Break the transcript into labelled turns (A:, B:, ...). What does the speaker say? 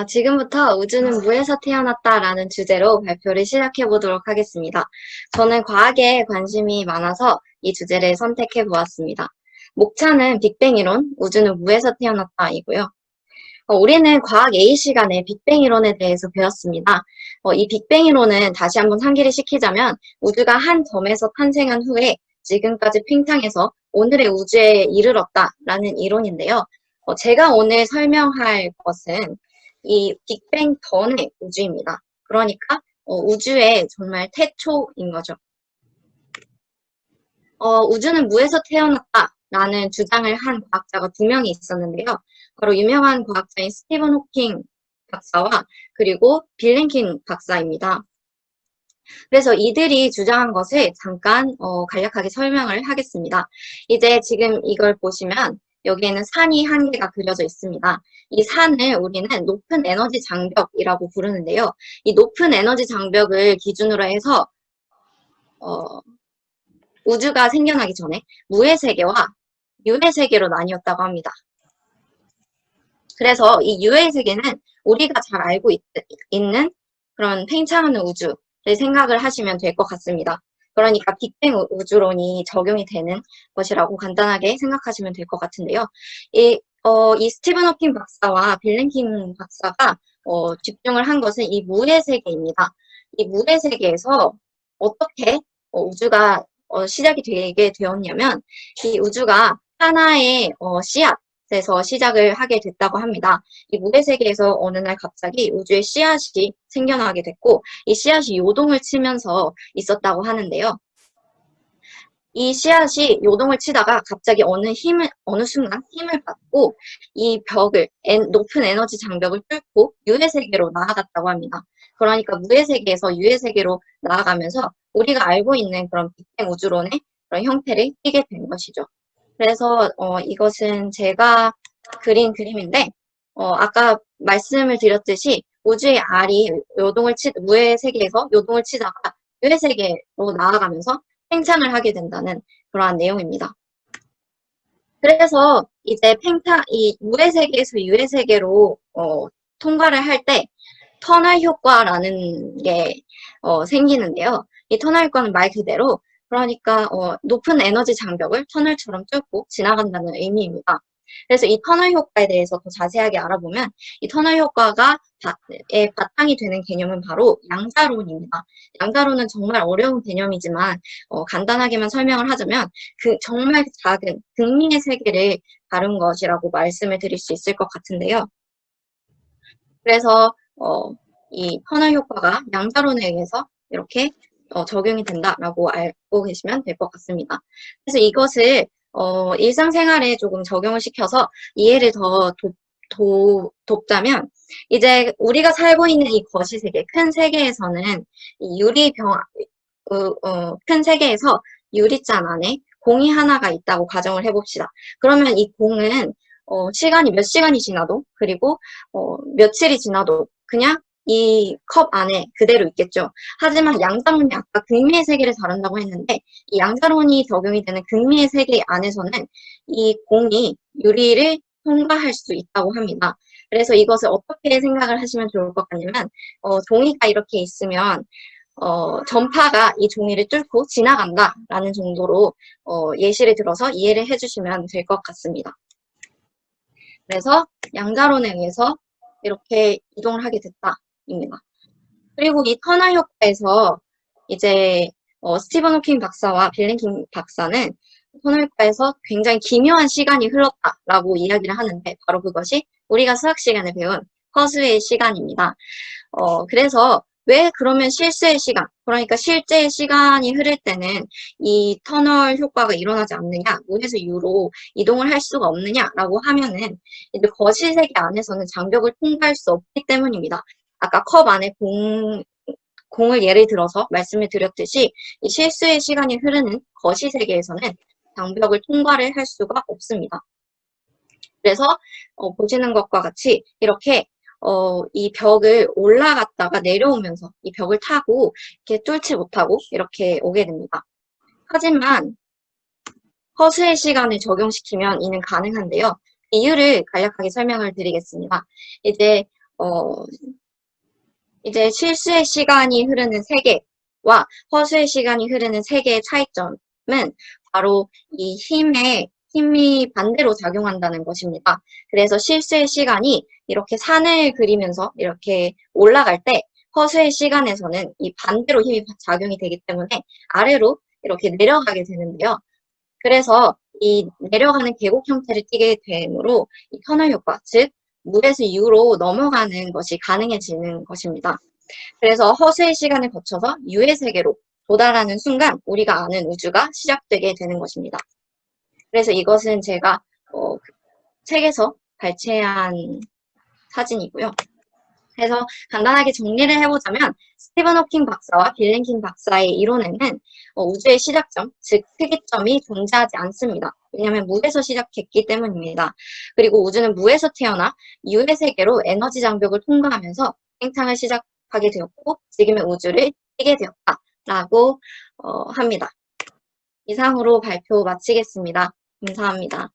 A: 지금부터 우주는 무에서 태어났다라는 주제로 발표를 시작해 보도록 하겠습니다. 저는 과학에 관심이 많아서 이 주제를 선택해 보았습니다. 목차는 빅뱅 이론, 우주는 무에서 태어났다이고요. 우리는 과학 A 시간에 빅뱅 이론에 대해서 배웠습니다. 이 빅뱅 이론은 다시 한번 상기를 시키자면 우주가 한 점에서 탄생한 후에 지금까지 팽창해서 오늘의 우주에 이르렀다라는 이론인데요. 제가 오늘 설명할 것은 이 빅뱅 전의 우주입니다. 그러니까 우주의 정말 태초인 거죠. 우주는 무에서 태어났다라는 주장을 한 과학자가 두 명이 있었는데요. 바로 유명한 과학자인 스티븐 호킹 박사와 그리고 빌 랭킨 박사입니다. 그래서 이들이 주장한 것을 잠깐 간략하게 설명을 하겠습니다. 이제 지금 이걸 보시면 여기에는 산이 한 개가 그려져 있습니다. 이 산을 우리는 높은 에너지 장벽이라고 부르는데요. 이 높은 에너지 장벽을 기준으로 해서 우주가 생겨나기 전에 무의 세계와 유의 세계로 나뉘었다고 합니다. 그래서 이 유의 세계는 우리가 잘 알고 있는 그런 팽창하는 우주를 생각을 하시면 될 것 같습니다. 그러니까 빅뱅 우주론이 적용이 되는 것이라고 간단하게 생각하시면 될 것 같은데요. 이 스티븐 호킹 박사와 빌 랭킨 박사가 집중을 한 것은 이 무의 세계입니다. 이 무의 세계에서 어떻게 우주가 시작이 되게 되었냐면 이 우주가 하나의 씨앗에서 시작을 하게 됐다고 합니다. 이 무의 세계에서 어느 날 갑자기 우주에 씨앗이 생겨나게 됐고 이 씨앗이 요동을 치면서 있었다고 하는데요. 이 씨앗이 요동을 치다가 갑자기 어느 순간 힘을 받고 이 벽을, 높은 에너지 장벽을 뚫고 유의 세계로 나아갔다고 합니다. 그러니까 무의 세계에서 유의 세계로 나아가면서 우리가 알고 있는 그런 빅뱅 우주론의 그런 형태를 띠게 된 것이죠. 그래서 이것은 제가 그린 그림인데 아까 말씀을 드렸듯이 우주의 알이 무의 세계에서 요동을 치다가 유의 세계로 나아가면서 팽창을 하게 된다는 그러한 내용입니다. 그래서 이제 이 무의 세계에서 유의 세계로 통과를 할 때 터널 효과라는 게 생기는데요. 이 터널 효과는 말 그대로 그러니까 높은 에너지 장벽을 터널처럼 뚫고 지나간다는 의미입니다. 그래서 이 터널 효과에 대해서 더 자세하게 알아보면 이 터널 효과가 바탕이 되는 개념은 바로 양자론입니다. 양자론은 정말 어려운 개념이지만 간단하게만 설명을 하자면 정말 작은 극미의 세계를 다룬 것이라고 말씀을 드릴 수 있을 것 같은데요. 그래서 이 터널 효과가 양자론에 의해서 이렇게 적용이 된다라고 알고 계시면 될 것 같습니다. 그래서 이것을 일상생활에 조금 적용을 시켜서 이해를 더 돕자면 이제 우리가 살고 있는 이 거시세계, 큰 세계에서는 이 큰 세계에서 유리잔 안에 공이 하나가 있다고 가정을 해봅시다. 그러면 이 공은 시간이 몇 시간이 지나도 그리고 며칠이 지나도 그냥 이 컵 안에 그대로 있겠죠. 하지만 양자론이 아까 극미의 세계를 다룬다고 했는데 이 양자론이 적용이 되는 극미의 세계 안에서는 이 공이 유리를 통과할 수 있다고 합니다. 그래서 이것을 어떻게 생각을 하시면 좋을 것 같냐면 종이가 이렇게 있으면 전파가 이 종이를 뚫고 지나간다라는 정도로 예시를 들어서 이해를 해주시면 될 것 같습니다. 그래서 양자론에 의해서 이렇게 이동을 하게 됐다입니다. 그리고 이 터널 효과에서 이제 스티븐 호킹 박사와 빌 랭킨 박사는 터널 효과에서 굉장히 기묘한 시간이 흘렀다라고 이야기를 하는데 바로 그것이 우리가 수학 시간에 배운 허스의 시간입니다. 그래서 왜 그러면 실수의 시간, 그러니까 실제의 시간이 흐를 때는 이 터널 효과가 일어나지 않느냐, 무에서 유로 이동을 할 수가 없느냐라고 하면은 이제 거실세계 안에서는 장벽을 통과할 수 없기 때문입니다. 아까 컵 안에 공을 예를 들어서 말씀을 드렸듯이 이 실수의 시간이 흐르는 거시세계에서는 장벽을 통과를 할 수가 없습니다. 그래서 보시는 것과 같이 이렇게 이 벽을 올라갔다가 내려오면서 이 벽을 타고 이렇게 뚫지 못하고 이렇게 오게 됩니다. 하지만 허스의 시간을 적용시키면 이는 가능한데요. 이유를 간략하게 설명을 드리겠습니다. 이제 어, 이제 실수의 시간이 흐르는 세계와 허수의 시간이 흐르는 세계의 차이점은 바로 이 힘이 반대로 작용한다는 것입니다. 그래서 실수의 시간이 이렇게 산을 그리면서 이렇게 올라갈 때 허수의 시간에서는 이 반대로 힘이 작용이 되기 때문에 아래로 이렇게 내려가게 되는데요. 그래서 이 내려가는 계곡 형태를 띠게 되므로 이 터널 효과, 즉 물에서 유로 넘어가는 것이 가능해지는 것입니다. 그래서 허수의 시간을 거쳐서 유의 세계로 도달하는 순간 우리가 아는 우주가 시작되게 되는 것입니다. 그래서 이것은 제가 책에서 발췌한 사진이고요. 그래서 간단하게 정리를 해보자면 스티븐 호킹 박사와 빌 랭킹 박사의 이론에는 우주의 시작점, 즉 특이점이 존재하지 않습니다. 왜냐하면 무에서 시작했기 때문입니다. 그리고 우주는 무에서 태어나 유의 세계로 에너지 장벽을 통과하면서 팽창을 시작하게 되었고 지금의 우주를 띠게 되었다라고 합니다. 이상으로 발표 마치겠습니다. 감사합니다.